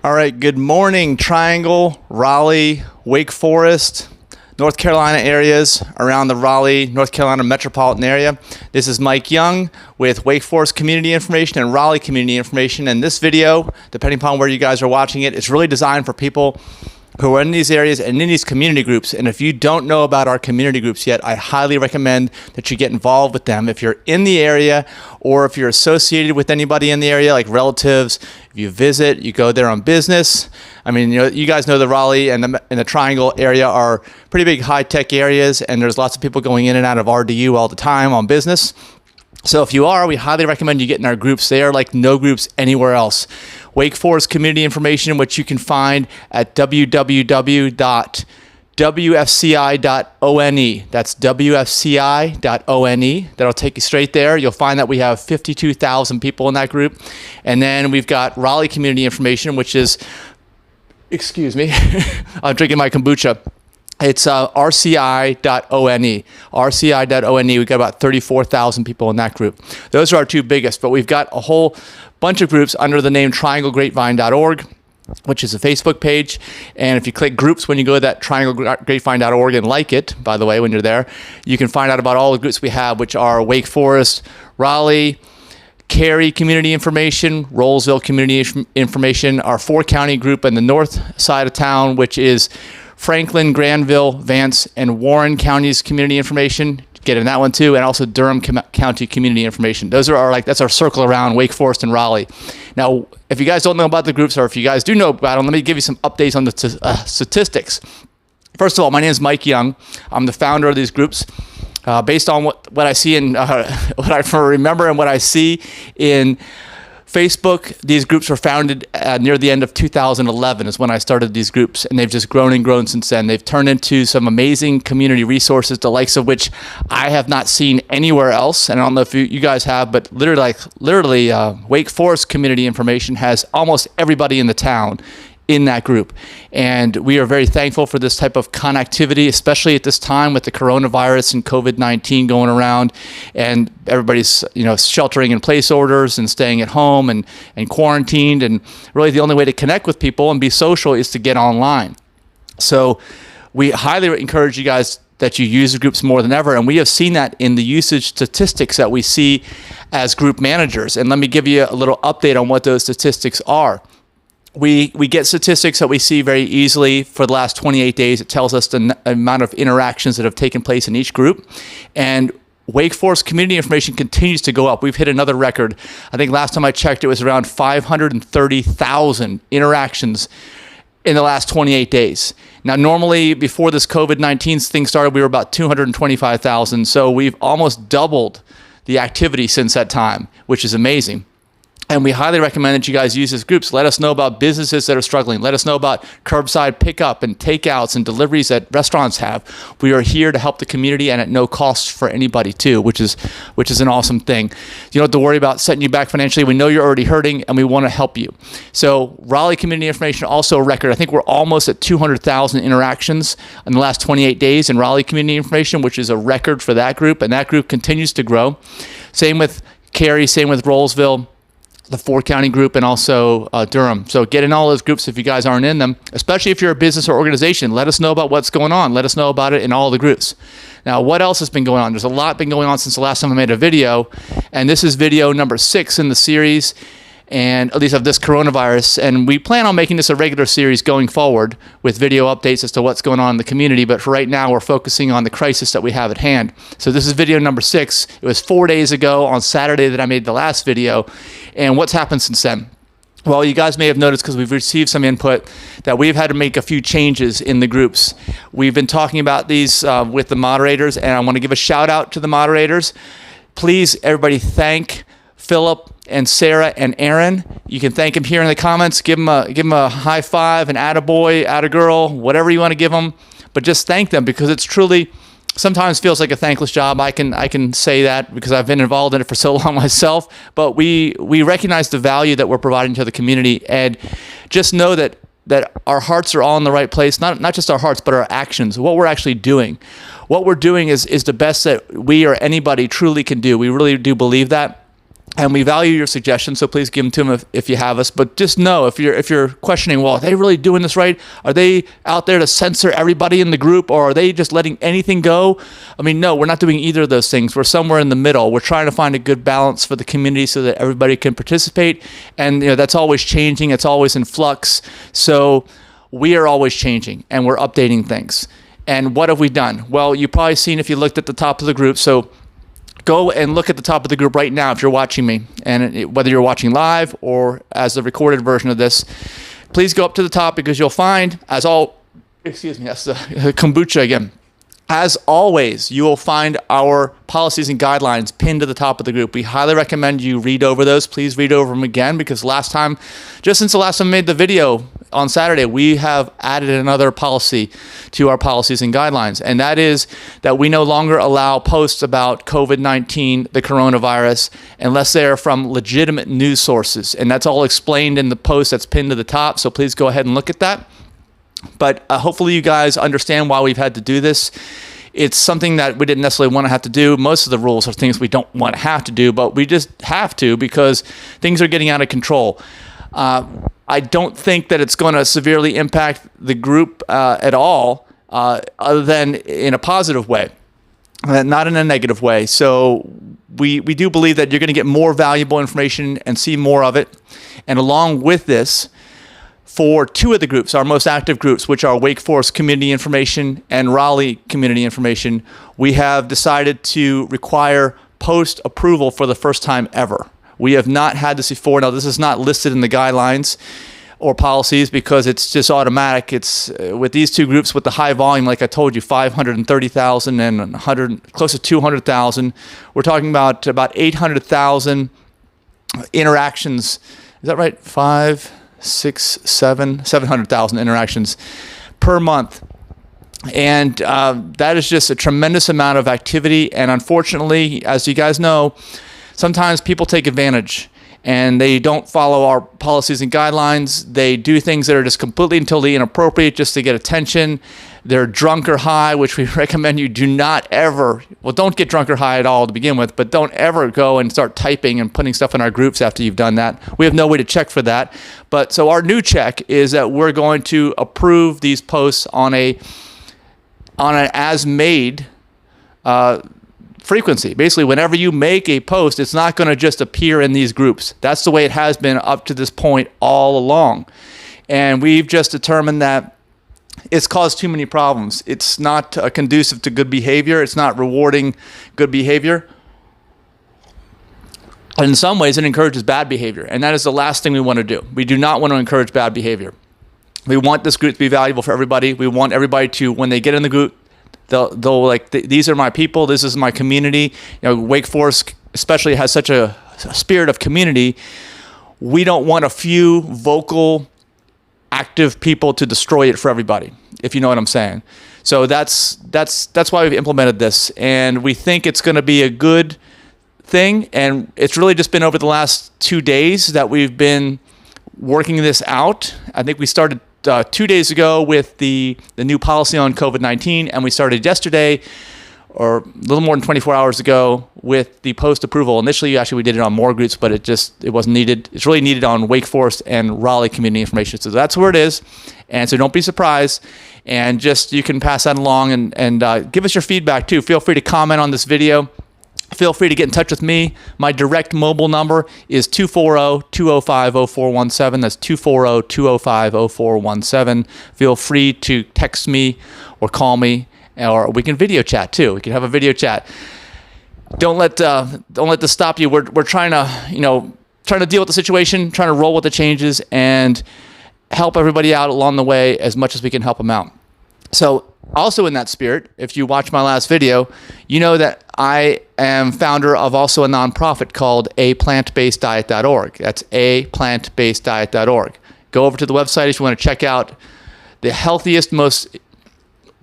All right, good morning, Triangle, Raleigh, Wake Forest, North Carolina areas around the Raleigh, North Carolina metropolitan area. This is Mike Young with Wake Forest Community Information and Raleigh Community Information. And this video, depending upon where you guys are watching it, is really designed for people who are in these areas and in these community groups. And if you don't know about our community groups yet, I highly recommend that you get involved with them. If you're in the area or if you're associated with anybody in the area, like relatives, if you visit, you go there on business. I mean, you guys know the Raleigh and the Triangle area are pretty big high-tech areas, and there's lots of people going in and out of RDU all the time on business. So if you are, we highly recommend you get in our groups. They are like no groups anywhere else. Wake Forest Community Information, which you can find at www.wfci.one. That's wfci.one. That'll take you straight there. You'll find that we have 52,000 people in that group. And then we've got Raleigh Community Information, which is, excuse me, I'm drinking my kombucha. It's rci.one. rci.one. We've got about 34,000 people in that group. Those are our two biggest, but we've got a whole bunch of groups under the name trianglegrapevine.org, which is a Facebook page. And if you click groups when you go to that trianglegrapevine.org and like it, by the way, when you're there, you can find out about all the groups we have, which are Wake Forest, Raleigh, Cary Community Information, Rolesville Community Information, our 4-county group in the north side of town, which is Franklin, Granville, Vance, and Warren counties community information. Get in that one too, and also Durham County community information. Those are that's our circle around Wake Forest and Raleigh. Now, if you guys don't know about the groups, or if you guys do know about them, let me give you some updates on the statistics. First of all, my name is Mike Young. I'm the founder of these groups. Based on what I see and what I remember and what I see in Facebook, these groups were founded near the end of 2011 is when I started these groups, and they've just grown and grown since then. They've turned into some amazing community resources, the likes of which I have not seen anywhere else. And I don't know if you guys have, but literally, Wake Forest Community Information has almost everybody in the town in that group. And we are very thankful for this type of connectivity, especially at this time with the coronavirus and COVID-19 going around, and everybody's sheltering in place orders and staying at home and quarantined. And really the only way to connect with people and be social is to get online. So we highly encourage you guys that you use the groups more than ever. And we have seen that in the usage statistics that we see as group managers. And let me give you a little update on what those statistics are. We get statistics that we see very easily for the last 28 days. It tells us the amount of interactions that have taken place in each group. And Wake Forest Community Information continues to go up. We've hit another record. I think last time I checked, it was around 530,000 interactions in the last 28 days. Now, normally before this COVID-19 thing started, we were about 225,000. So we've almost doubled the activity since that time, which is amazing. And we highly recommend that you guys use these groups. Let us know about businesses that are struggling. Let us know about curbside pickup and takeouts and deliveries that restaurants have. We are here to help the community and at no cost for anybody too, which is an awesome thing. You don't have to worry about setting you back financially. We know you're already hurting and we want to help you. So Raleigh Community Information, also a record. I think we're almost at 200,000 interactions in the last 28 days in Raleigh Community Information, which is a record for that group. And that group continues to grow. Same with Cary, same with Rolesville, the 4-county group, and also Durham. So get in all those groups if you guys aren't in them, especially if you're a business or organization. Let us know about what's going on. Let us know about it in all the groups. Now, what else has been going on? There's a lot been going on since the last time I made a video, and this is video number 6 in the series, and at least of this coronavirus. And we plan on making this a regular series going forward with video updates as to what's going on in the community. But for right now, we're focusing on the crisis that we have at hand. So this is video number 6. It was 4 days ago on Saturday that I made the last video. And what's happened since then? Well, you guys may have noticed, because we've received some input, that we've had to make a few changes in the groups. We've been talking about these with the moderators, and I want to give a shout out to the moderators. Please, everybody, thank Philip and Sarah and Aaron. You can thank them here in the comments. Give them a high five, an attaboy, attagirl, whatever you want to give them. But just thank them, because it's truly sometimes feels like a thankless job. I can say that because I've been involved in it for so long myself. But we recognize the value that we're providing to the community, and just know that our hearts are all in the right place. Not just our hearts, but our actions, what we're actually doing. What we're doing is the best that we or anybody truly can do. We really do believe that. And we value your suggestions, so please give them to them if you have us. But just know, if you're questioning, well, are they really doing this right? Are they out there to censor everybody in the group, or are they just letting anything go? I mean, no, we're not doing either of those things. We're somewhere in the middle. We're trying to find a good balance for the community so that everybody can participate. And that's always changing. It's always in flux. So we are always changing, and we're updating things. And what have we done? Well, you've probably seen if you looked at the top of the group. So go and look at the top of the group right now if you're watching me, and whether you're watching live or as the recorded version of this, please go up to the top, because you'll find, that's the kombucha again. As always, you will find our policies and guidelines pinned to the top of the group. We highly recommend you read over those. Please read over them again, because just since the last time I made the video on Saturday, we have added another policy to our policies and guidelines. And that is that we no longer allow posts about COVID-19, the coronavirus, unless they are from legitimate news sources. And that's all explained in the post that's pinned to the top. So please go ahead and look at that. But hopefully you guys understand why we've had to do this. It's something that we didn't necessarily want to have to do. Most of the rules are things we don't want to have to do, but we just have to because things are getting out of control. I don't think that it's going to severely impact the group at all, other than in a positive way, not in a negative way. So we do believe that you're going to get more valuable information and see more of it. And along with this, for two of the groups, our most active groups, which are Wake Forest Community Information and Raleigh Community Information, we have decided to require post approval for the first time ever. We have not had this before. Now, this is not listed in the guidelines or policies because it's just automatic. It's with these two groups with the high volume, like I told you, 530,000 and close to 200,000. We're talking about 800,000 interactions. Is that right? 700,000 interactions per month. And that is just a tremendous amount of activity. And unfortunately, as you guys know, sometimes people take advantage and they don't follow our policies and guidelines. They do things that are just completely and totally inappropriate just to get attention. They're drunk or high, which we recommend you do not ever, don't get drunk or high at all to begin with, but don't ever go and start typing and putting stuff in our groups after you've done that. We have no way to check for that. But so our new check is that we're going to approve these posts on an as made frequency. Basically, whenever you make a post, it's not going to just appear in these groups. That's the way it has been up to this point all along. And we've just determined that it's caused too many problems. It's not conducive to good behavior. It's not rewarding good behavior. And in some ways, it encourages bad behavior. And that is the last thing we want to do. We do not want to encourage bad behavior. We want this group to be valuable for everybody. We want everybody to, when they get in the group, they'll like, these are my people. This is my community. Wake Forest especially has such a spirit of community. We don't want a few vocal, active people to destroy it for everybody, if you know what I'm saying. So that's why we've implemented this, and we think it's going to be a good thing. And it's really just been over the last 2 days that we've been working this out. I think we started 2 days ago with the new policy on COVID-19, and we started yesterday, or a little more than 24 hours ago, with the post approval. Initially, actually, we did it on more groups, but it wasn't needed. It's really needed on Wake Forest and Raleigh Community Information. So that's where it is. And so don't be surprised. And just, you can pass that along and give us your feedback too. Feel free to comment on this video. Feel free to get in touch with me. My direct mobile number is 240-205-0417. That's 240-205-0417. Feel free to text me or call me, or we can video chat too. We can have a video chat. Don't let this stop you. We're trying to deal with the situation, trying to roll with the changes, and help everybody out along the way as much as we can help them out. So also in that spirit, if you watch my last video, you know that I am founder of also a nonprofit called PlantBasedDiet.org. That's PlantBasedDiet.org. Go over to the website if you want to check out the healthiest, most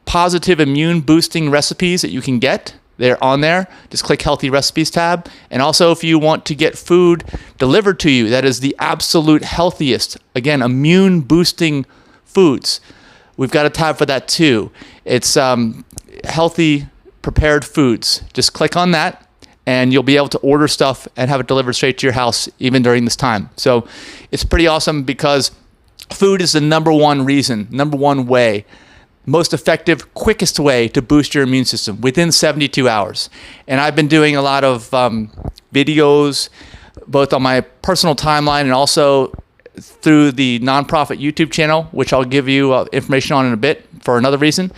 positive immune boosting recipes that you can get. They're on there. Just click Healthy Recipes tab. And also, if you want to get food delivered to you that is the absolute healthiest, again, immune boosting foods, we've got a tab for that too. It's healthy prepared foods. Just click on that, and you'll be able to order stuff and have it delivered straight to your house even during this time. So it's pretty awesome because food is the number one way, most effective, quickest way to boost your immune system within 72 hours. And I've been doing a lot of videos, both on my personal timeline and also through the nonprofit YouTube channel, which I'll give you information on in a bit for another reason.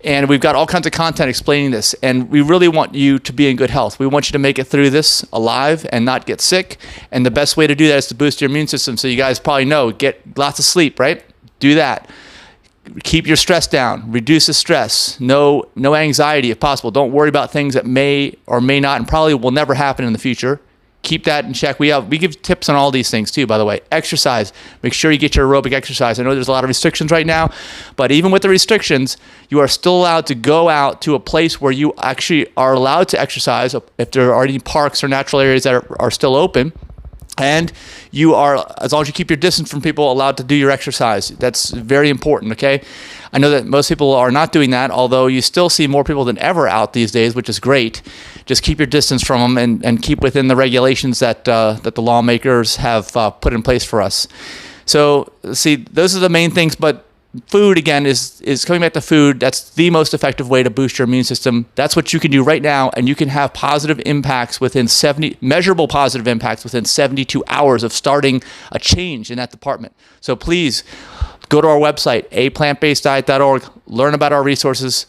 And we've got all kinds of content explaining this. And we really want you to be in good health. We want you to make it through this alive and not get sick. And the best way to do that is to boost your immune system. So you guys probably know, get lots of sleep, right? Do that. Keep your stress down. Reduce the stress. No anxiety if possible. Don't worry about things that may or may not and probably will never happen in the future. Keep that in check. We give tips on all these things too, by the way. Exercise. Make sure you get your aerobic exercise. I know there's a lot of restrictions right now, but even with the restrictions, you are still allowed to go out to a place where you actually are allowed to exercise if there are any parks or natural areas that are still open. And you are, as long as you keep your distance from people, allowed to do your exercise. That's very important, okay? I know that most people are not doing that, although you still see more people than ever out these days, which is great. Just keep your distance from them and keep within the regulations that the lawmakers have put in place for us. So, see, those are the main things, but food, again, is coming back to food. That's the most effective way to boost your immune system. That's what you can do right now, and you can have positive impacts measurable positive impacts within 72 hours of starting a change in that department. So please go to our website, plantbaseddiet.org, learn about our resources.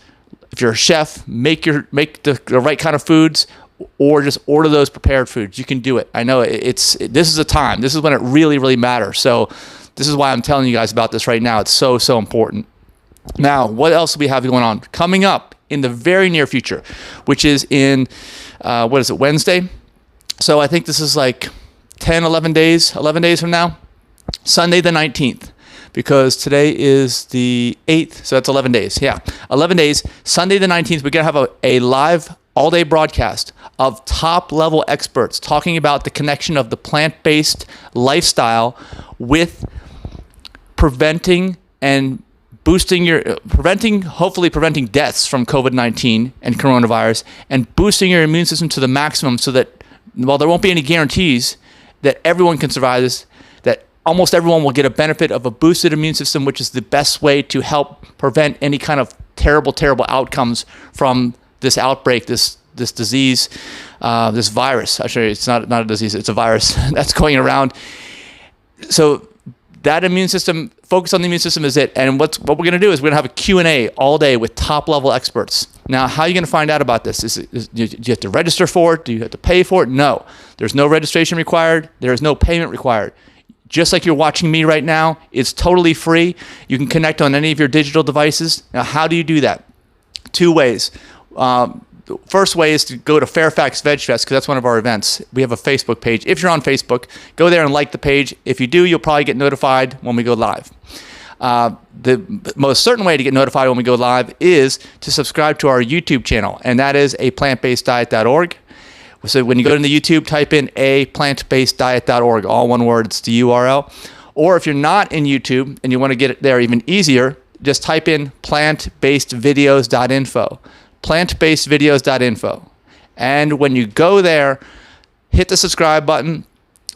If you're a chef, make the right kind of foods, or just order those prepared foods. You can do it. I know this is a time. This is when it really, really matters. So this is why I'm telling you guys about this right now. It's so, so important. Now, what else do we have going on? Coming up in the very near future, which is in, Wednesday? So I think this is like 11 days from now. Sunday the 19th, because today is the 8th, so that's 11 days. Yeah, 11 days. Sunday the 19th, we're going to have a live all-day broadcast of top-level experts talking about the connection of the plant-based lifestyle with preventing and hopefully preventing deaths from COVID-19 and coronavirus, and boosting your immune system to the maximum so that while there won't be any guarantees that everyone can survive this, that almost everyone will get a benefit of a boosted immune system, which is the best way to help prevent any kind of terrible, terrible outcomes from this outbreak, this disease, this virus. Actually, it's not a disease, it's a virus that's going around. So that immune system, focus on the immune system is it. And what we're going to do is we're going to have a Q&A all day with top-level experts. Now, how are you going to find out about this? Do you have to register for it? Do you have to pay for it? No. There's no registration required. There is no payment required. Just like you're watching me right now, it's totally free. You can connect on any of your digital devices. Now, how do you do that? 2 ways. The first way is to go to Fairfax Veg Fest, because that's one of our events. We have a Facebook page. If you're on Facebook, go there and like the page. If you do, you'll probably get notified when we go live. The most certain way to get notified when we go live is to subscribe to our YouTube channel, and that is PlantBasedDiet.org. So when you go into YouTube, type in PlantBasedDiet.org, all one word, it's the URL. Or if you're not in YouTube and you want to get it there even easier, just type in PlantBasedVideos.info. PlantBasedVideos.info. And when you go there, hit the subscribe button.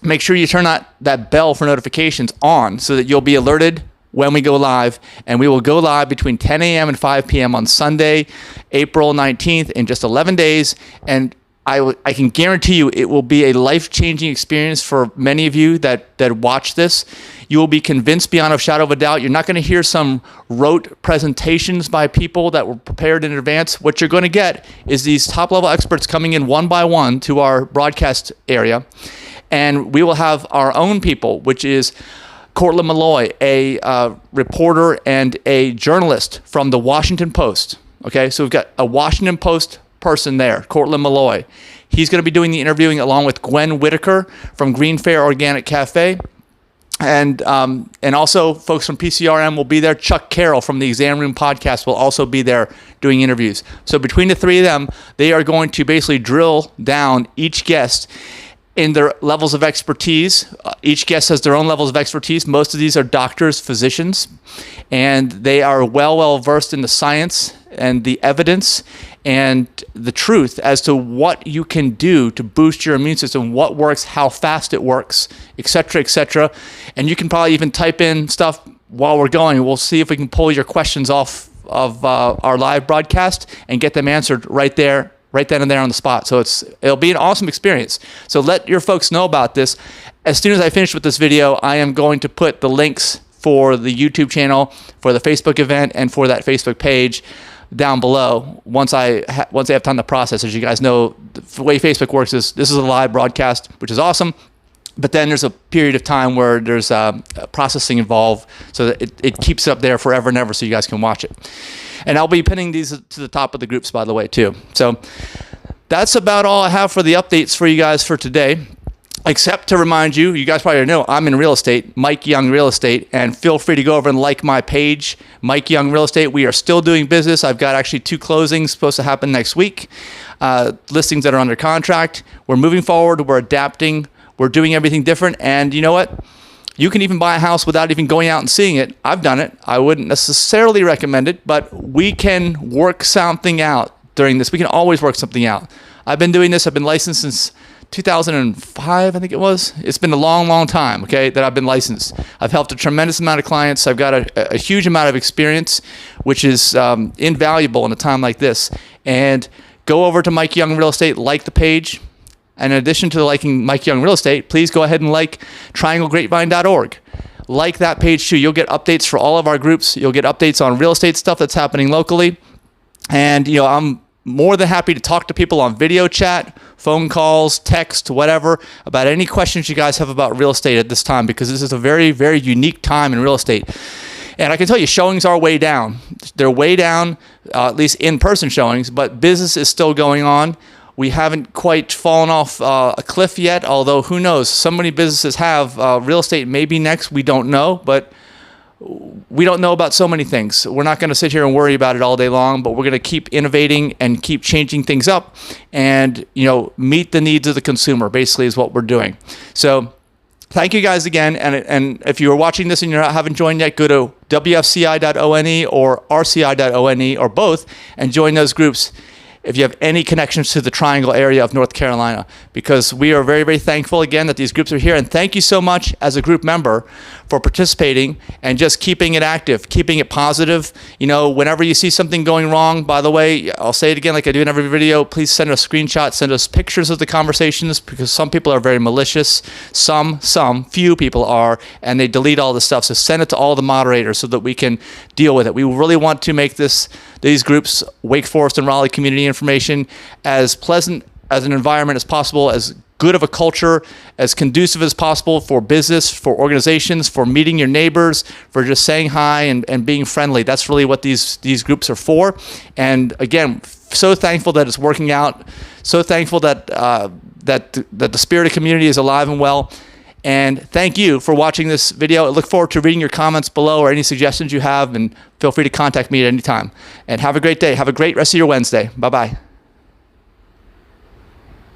Make sure you turn that bell for notifications on so that you'll be alerted when we go live. And we will go live between 10 a.m. and 5 p.m. on Sunday, April 19th, in just 11 days. And I can guarantee you it will be a life-changing experience for many of you that watch this. You will be convinced beyond a shadow of a doubt. You're not going to hear some rote presentations by people that were prepared in advance. What you're going to get is these top-level experts coming in one by one to our broadcast area. And we will have our own people, which is Cortland Malloy, a reporter and a journalist from the Washington Post. Okay, so we've got a Washington Post person there, Cortland Malloy. He's going to be doing the interviewing along with Gwen Whitaker from Green Fair Organic Cafe. And also folks from PCRM will be there. Chuck Carroll from the Exam Room Podcast will also be there doing interviews. So between the three of them, they are going to basically drill down each guest in their levels of expertise. Each guest has their own levels of expertise. Most of these are doctors, physicians, and they are well versed in the science and the evidence and the truth as to what you can do to boost your immune system, what works, how fast it works, et cetera, and you can probably even type in stuff while we're going. We'll see if we can pull your questions off of our live broadcast and get them answered right then and there on the spot. So it'll be an awesome experience. So let your folks know about this. As soon as I finish with this video, I am going to put the links for the YouTube channel, for the Facebook event, and for that Facebook page down below once I have time to process. As you guys know, the way Facebook works is this is a live broadcast, which is awesome. But then there's a period of time where there's processing involved, so that it keeps it up there forever and ever so you guys can watch it. And I'll be pinning these to the top of the groups, by the way, too. So that's about all I have for the updates for you guys for today, except to remind you, you guys probably know, I'm in real estate, Mike Young Real Estate, and feel free to go over and like my page, Mike Young Real Estate. We are still doing business. I've got actually 2 closings supposed to happen next week, listings that are under contract. We're moving forward. We're adapting. We're doing everything different, and you know what? You can even buy a house without even going out and seeing it. I've done it. I wouldn't necessarily recommend it, but we can work something out during this. We can always work something out. I've been doing this. I've been licensed since 2005, I think it was. It's been a long, long time, okay, that I've been licensed. I've helped a tremendous amount of clients. I've got a huge amount of experience, which is invaluable in a time like this. And go over to Mike Young Real Estate, like the page. And in addition to liking Mike Young Real Estate, please go ahead and like trianglegrapevine.org. Like that page too. You'll get updates for all of our groups. You'll get updates on real estate stuff that's happening locally. And I'm more than happy to talk to people on video chat, phone calls, text, whatever, about any questions you guys have about real estate at this time, because this is a very, very unique time in real estate. And I can tell you, showings are way down. They're way down, at least in-person showings, but business is still going on. We haven't quite fallen off a cliff yet, although who knows? So many businesses have. Real estate may be next. We don't know, but we don't know about so many things. We're not going to sit here and worry about it all day long, but we're going to keep innovating and keep changing things up and, meet the needs of the consumer, basically, is what we're doing. So thank you guys again. And if you are watching this and you haven't joined yet, go to wfci.one or rci.one or both and join those groups if you have any connections to the Triangle area of North Carolina, because we are very, very thankful again that these groups are here. And thank you so much as a group member for participating and just keeping it active, keeping it positive. Whenever you see something going wrong, by the way, I'll say it again like I do in every video, please send us screenshots, send us pictures of the conversations, because some people are very malicious. Few people are, and they delete all the stuff. So send it to all the moderators so that we can deal with it. We really want to make these groups, Wake Forest and Raleigh community information, as pleasant as an environment as possible, as good of a culture, as conducive as possible for business, for organizations, for meeting your neighbors, for just saying hi and being friendly. That's really what these groups are for. And again, so thankful that it's working out. So thankful that the spirit of community is alive and well. And thank you for watching this video. I look forward to reading your comments below or any suggestions you have, and feel free to contact me at any time. And have a great day. Have a great rest of your Wednesday. Bye-bye.